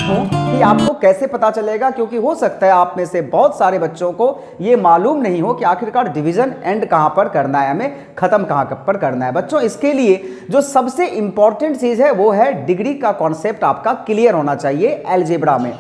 हूँ कि आपको कैसे पता चलेगा, क्योंकि हो सकता है आप में से बहुत सारे बच्चों को ये मालूम नहीं हो कि आखिरकार डिवीजन एंड कहाँ पर करना है, हमें ख़त्म कहाँ पर करना है। बच्चों इसके लिए जो सबसे इंपॉर्टेंट चीज़ है वो है डिग्री का कॉन्सेप्ट आपका क्लियर होना चाहिए अलजेब्रा में।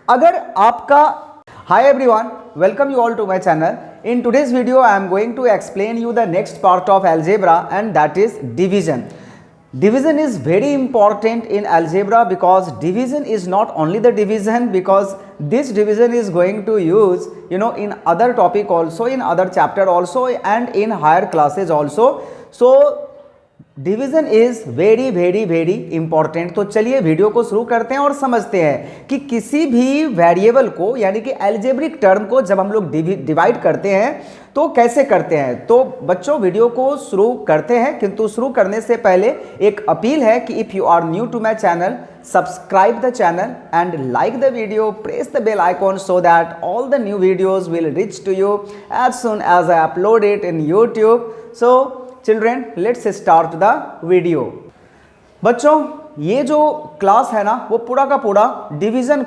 अगर आपका Hi everyone, welcome you all to my channel. In today's video I am going to explain you the next part of algebra, and that is division. Division is very important in algebra because division is not only the division, because this division is going to use in other topic also, in other chapter also, and in higher classes also. So division is very very very important. तो चलिए video को शुरू करते हैं और समझते हैं कि किसी भी वेरिएबल को यानी कि अलजेब्रिक टर्म को जब हम लोग डिवाइड करते हैं तो कैसे करते हैं। तो बच्चों वीडियो को शुरू करते हैं, किंतु शुरू करने से पहले एक अपील है कि if you are new to my channel, subscribe the channel and like the video, press the bell icon so that all the new videos will reach to you as soon as I upload it in YouTube. So children let's start the video. बच्चों ये जो class है ना वो पूरा का पूरा division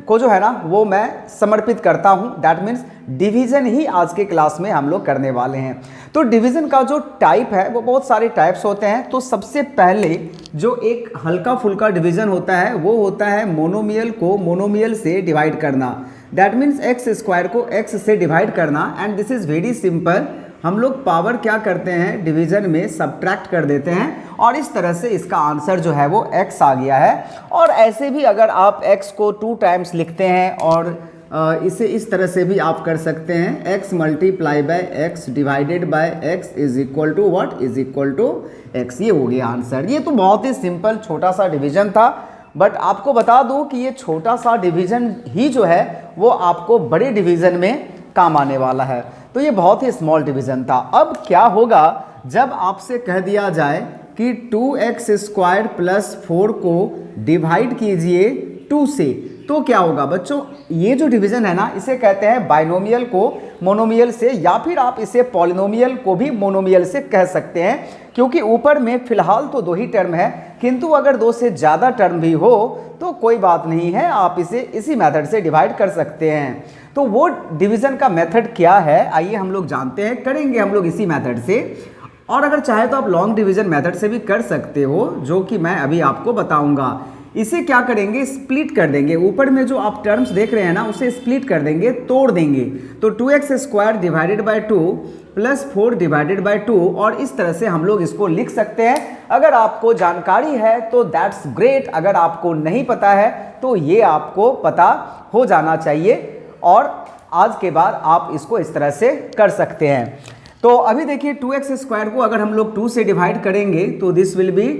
को जो है ना वो मैं समर्पित करता हूँ। दैट मीन्स डिवीज़न ही आज के क्लास में हम लोग करने वाले हैं। तो डिवीज़न का जो टाइप है वो बहुत सारे टाइप्स होते हैं। तो सबसे पहले जो एक हल्का फुल्का डिवीज़न होता है वो होता है मोनोमियल को मोनोमियल से डिवाइड करना। दैट मीन्स एक्स स्क्वायर को एक्स से डिवाइड करना। And this is very simple. हम लोग पावर क्या करते हैं डिवीज़न में सब्ट्रैक्ट कर देते हैं और इस तरह से इसका आंसर जो है वो x आ गया है। और ऐसे भी अगर आप x को 2 टाइम्स लिखते हैं और इसे इस तरह से भी आप कर सकते हैं, x multiply by x divided by x is equal to what, is equal to x। ये हो गया आंसर। ये तो बहुत ही सिंपल छोटा सा डिवीज़न था, बट आपको बता दूं कि ये छोटा सा डिवीज़न ही जो है वो आपको बड़े डिवीज़न में काम आने वाला है। तो ये बहुत ही स्मॉल डिवीज़न था। अब क्या होगा जब आपसे कह दिया जाए कि 2x स्क्वायर प्लस 4 को डिवाइड कीजिए 2 से, तो क्या होगा बच्चों। ये जो डिवीज़न है ना इसे कहते हैं बाइनोमियल को मोनोमियल से, या फिर आप इसे पॉलिनोमियल को भी मोनोमियल से कह सकते हैं, क्योंकि ऊपर में फिलहाल तो 2 ही टर्म है, किंतु अगर 2 से ज़्यादा टर्म भी हो तो कोई बात नहीं है, आप इसे इसी मेथड से डिवाइड कर सकते हैं। तो वो डिवीज़न का मेथड क्या है आइए हम लोग जानते हैं। करेंगे हम लोग इसी मेथड से, और अगर चाहे तो आप लॉन्ग डिवीज़न मेथड से भी कर सकते हो, जो कि मैं अभी आपको बताऊंगा। इसे क्या करेंगे, स्प्लिट कर देंगे। ऊपर में जो आप टर्म्स देख रहे हैं ना उसे स्प्लिट कर देंगे, तोड़ देंगे। तो 2x square divided by 2 plus 4 divided by 2, और इस तरह से हम लोग इसको लिख सकते हैं। अगर आपको जानकारी है तो दैट्स ग्रेट, अगर आपको नहीं पता है तो ये आपको पता हो जाना चाहिए, और आज के बाद आप इसको इस तरह से कर सकते हैं। तो अभी देखिए 2x स्क्वायर को अगर हम लोग 2 से डिवाइड करेंगे तो दिस विल बी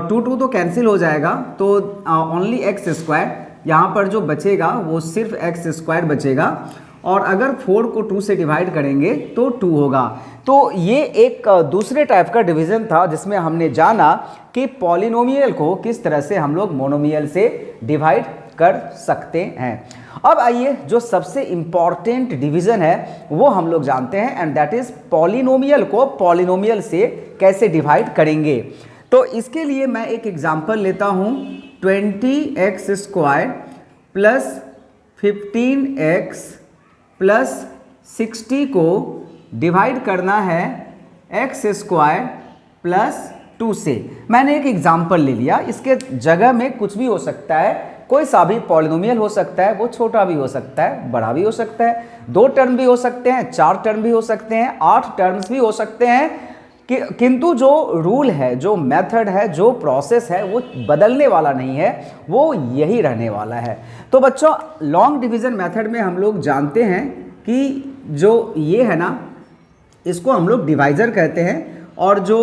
2 तो कैंसिल हो जाएगा, तो ओनली x स्क्वायर यहाँ पर जो बचेगा वो सिर्फ x स्क्वायर बचेगा। और अगर 4 को 2 से डिवाइड करेंगे तो 2 होगा। तो ये एक दूसरे टाइप का डिवीज़न था जिसमें हमने जाना कि पॉलिनोमियल को किस तरह से हम लोग मोनोमियल से डिवाइड कर सकते हैं। अब आइए जो सबसे इंपॉर्टेंट डिवीज़न है वो हम लोग जानते हैं, एंड दैट इज पॉलिनोमियल को पॉलिनोमियल से कैसे डिवाइड करेंगे। तो इसके लिए मैं एक एग्जांपल लेता हूँ। 20x square plus 15x plus 60 को डिवाइड करना है x स्क्वायर प्लस 2 से। मैंने एक एग्जांपल ले लिया, इसके जगह में कुछ भी हो सकता है, कोई सा भी पॉलिनोमियल हो सकता है, वो छोटा भी हो सकता है, बड़ा भी हो सकता है, 2 टर्म भी हो सकते हैं, 4 टर्म भी हो सकते हैं, 8 टर्म्स भी हो सकते हैं। किंतु जो रूल है, जो मेथड है, जो प्रोसेस है वो बदलने वाला नहीं है, वो यही रहने वाला है। तो बच्चों लॉन्ग डिवीज़न मेथड में हम लोग जानते हैं कि जो ये है ना इसको हम लोग डिवाइज़र कहते हैं, और जो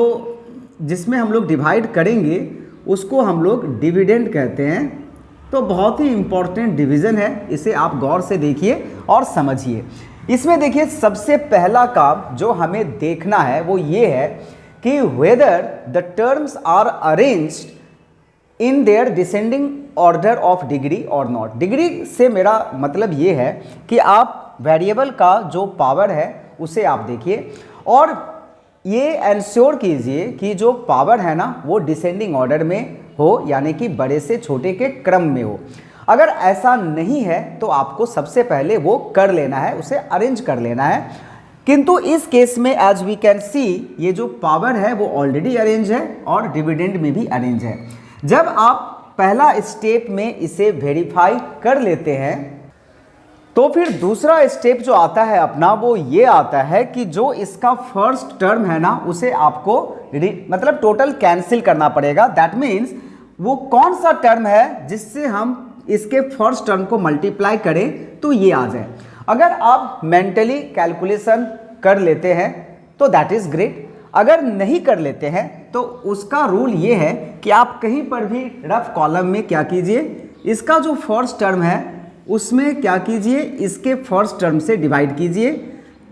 जिसमें हम लोग डिवाइड करेंगे उसको हम लोग डिविडेंड कहते हैं। तो बहुत ही इंपॉर्टेंट डिवीज़न है, इसे आप गौर से देखिए और समझिए। इसमें देखिए सबसे पहला काम जो हमें देखना है वो ये है कि whether the terms are arranged in their descending order of degree और नॉट। डिग्री से मेरा मतलब ये है कि आप वेरिएबल का जो पावर है उसे आप देखिए, और ये एंश्योर कीजिए कि जो पावर है ना वो डिसेंडिंग ऑर्डर में हो, यानी कि बड़े से छोटे के क्रम में हो। अगर ऐसा नहीं है तो आपको सबसे पहले वो कर लेना है, उसे अरेंज कर लेना है। किंतु इस केस में एज वी कैन सी ये जो पावर है वो ऑलरेडी अरेंज है और डिविडेंड में भी अरेंज है। जब आप पहला स्टेप में इसे वेरीफाई कर लेते हैं तो फिर दूसरा स्टेप जो आता है अपना वो ये आता है कि जो इसका फर्स्ट टर्म है ना उसे आपको मतलब टोटल कैंसिल करना पड़ेगा। दैट मीन्स वो कौन सा टर्म है जिससे हम इसके फर्स्ट टर्म को मल्टीप्लाई करें तो ये आ जाए। अगर आप मेंटली कैलकुलेशन कर लेते हैं तो दैट इज ग्रेट, अगर नहीं कर लेते हैं तो उसका रूल ये है कि आप कहीं पर भी रफ कॉलम में क्या कीजिए, इसका जो फर्स्ट टर्म है उसमें क्या कीजिए, इसके फर्स्ट टर्म से डिवाइड कीजिए।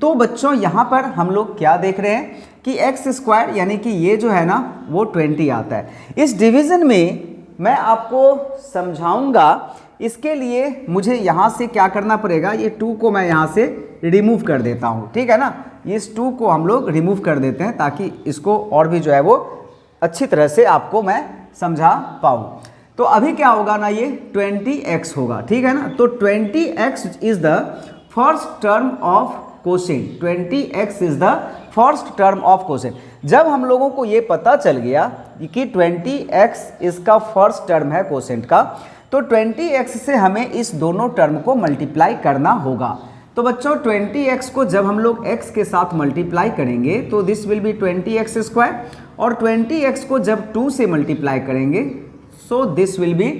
तो बच्चों यहाँ पर हम लोग क्या देख रहे हैं कि एक्स स्क्वायर यानी कि ये जो है ना वो 20 आता है। इस डिवीज़न में मैं आपको समझाऊंगा, इसके लिए मुझे यहाँ से क्या करना पड़ेगा, ये 2 को मैं यहाँ से रिमूव कर देता हूँ, ठीक है ना। इस 2 को हम लोग रिमूव कर देते हैं ताकि इसको और भी जो है वो अच्छी तरह से आपको मैं समझा पाऊँ। तो अभी क्या होगा ना, ये 20x होगा, ठीक है ना। तो 20x is the first term of quotient, 20x is the first term of quotient. जब हम लोगों को ये पता चल गया कि 20x इसका फर्स्ट टर्म है कोसेंट का, तो 20x से हमें इस दोनों टर्म को मल्टीप्लाई करना होगा। तो बच्चों 20x को जब हम लोग x के साथ मल्टीप्लाई करेंगे तो this will be 20x square, और 20x को जब 2 से मल्टीप्लाई करेंगे so this will be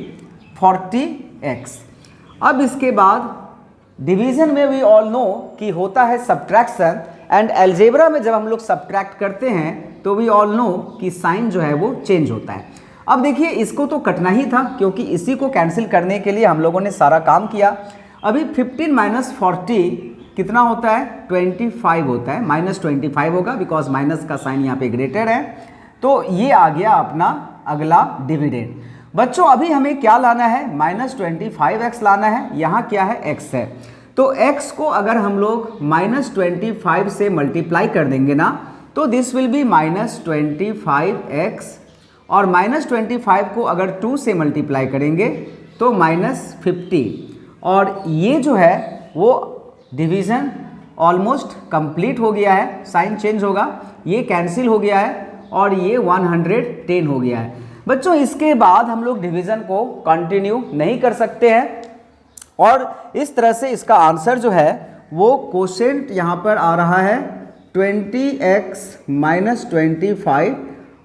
40x। अब इसके बाद डिवीजन में वी ऑल नो कि होता है सब्ट्रैक्शन, एंड अलजेब्रा में जब हम लोग सब्ट्रैक्ट करते हैं तो वी ऑल नो कि साइन जो है वो चेंज होता है। अब देखिए इसको तो कटना ही था क्योंकि इसी को कैंसिल करने के लिए हम लोगों ने सारा काम किया। अभी 15 माइनस 40 कितना होता है, 25 होता है, माइनस 25 होगा बिकॉज माइनस का साइन यहाँ पे ग्रेटर है। तो ये आ गया अपना अगला डिविडेंड। बच्चों अभी हमें क्या लाना है, माइनस 25x लाना है। यहाँ क्या है, x है। तो x को अगर हम लोग माइनस 25 से मल्टीप्लाई कर देंगे ना तो this will be minus 25x, और माइनस 25 को अगर 2 से मल्टीप्लाई करेंगे तो माइनस 50, और ये जो है वो डिवीज़न ऑलमोस्ट कंप्लीट हो गया है। साइन चेंज होगा, ये कैंसिल हो गया है और ये 110 हो गया है। बच्चों इसके बाद हम लोग डिवीज़न को कंटिन्यू नहीं कर सकते हैं, और इस तरह से इसका आंसर जो है वो कोसेंट यहाँ पर आ रहा है 20x माइनस 25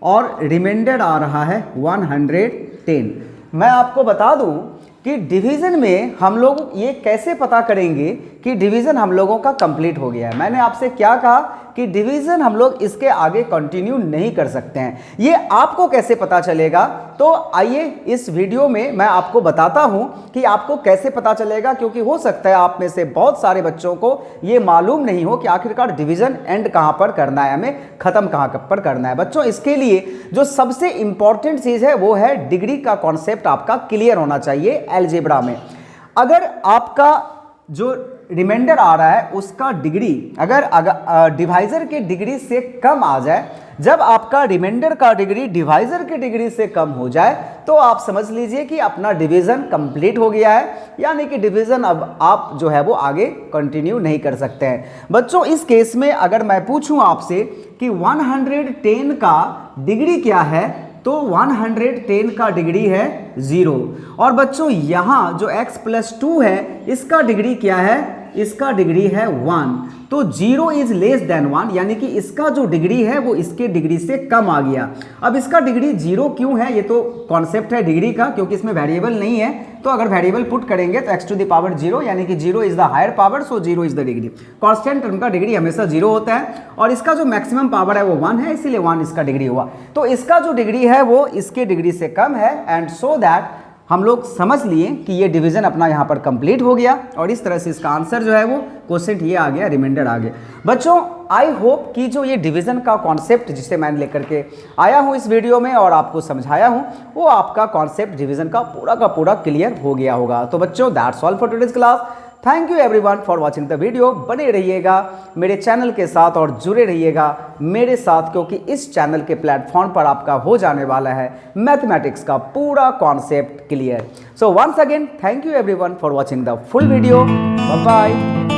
और रिमाइंडर आ रहा है 110। मैं आपको बता दूं कि डिवीज़न में हम लोग ये कैसे पता करेंगे कि डिवीज़न हम लोगों का कंप्लीट हो गया है। मैंने आपसे क्या कहा कि डिवीज़न हम लोग इसके आगे कंटिन्यू नहीं कर सकते हैं। ये आपको कैसे पता चलेगा, तो आइए इस वीडियो में मैं आपको बताता हूं कि आपको कैसे पता चलेगा, क्योंकि हो सकता है आप में से बहुत सारे बच्चों को ये मालूम नहीं हो कि आखिरकार डिवीज़न एंड कहाँ पर करना है, हमें ख़त्म कहाँ पर करना है। बच्चों इसके लिए जो सबसे इंपॉर्टेंट चीज़ है वो है डिग्री का कॉन्सेप्ट आपका क्लियर होना चाहिए अलजेब्रा में। अगर आपका जो रिमाइंडर आ रहा है उसका डिग्री अगर डिवाइजर के डिग्री से कम आ जाए, जब आपका रिमाइंडर का डिग्री डिवाइजर के डिग्री से कम हो जाए तो आप समझ लीजिए कि अपना डिवीज़न कंप्लीट हो गया है, यानी कि डिवीज़न अब आप जो है वो आगे कंटिन्यू नहीं कर सकते हैं। बच्चों इस केस में अगर मैं पूछूं आपसे कि 110 का डिग्री क्या है, तो 110 का डिग्री है 0, और बच्चों यहाँ जो x प्लस 2 है इसका डिग्री क्या है, इसका डिग्री है 1। तो 0 इज लेस देन 1, यानी कि इसका जो डिग्री है वो इसके डिग्री से कम आ गया। अब इसका डिग्री 0 क्यों है, ये तो कॉन्सेप्ट है डिग्री का, क्योंकि इसमें वेरिएबल नहीं है। तो अगर वेरिएबल पुट करेंगे तो x टू द पावर 0, यानी कि 0 is the higher power, so 0 is the degree. Constant term का डिग्री हमेशा 0 होता है, और इसका जो मैक्सिमम पावर है वो 1 है, इसीलिए 1 इसका डिग्री हुआ। तो इसका जो डिग्री है वो इसके डिग्री से कम है, एंड सो दैट हम लोग समझ लिए कि ये डिवीज़न अपना यहाँ पर कंप्लीट हो गया, और इस तरह से इसका आंसर जो है वो क्वोशिएंट ये आ गया, रिमाइंडर आ गया। बच्चों आई होप कि जो ये डिवीज़न का कॉन्सेप्ट जिसे मैंने लेकर के आया हूँ इस वीडियो में और आपको समझाया हूँ, वो आपका कॉन्सेप्ट डिवीज़न का पूरा क्लियर हो गया होगा। तो बच्चों that's all for today's class. Thank you everyone for watching the video. बने रहिएगा मेरे चैनल के साथ और जुड़े रहिएगा मेरे साथ, क्योंकि इस चैनल के प्लेटफॉर्म पर आपका हो जाने वाला है मैथमेटिक्स का पूरा concept clear. So once again thank you everyone for watching the full video. Bye bye.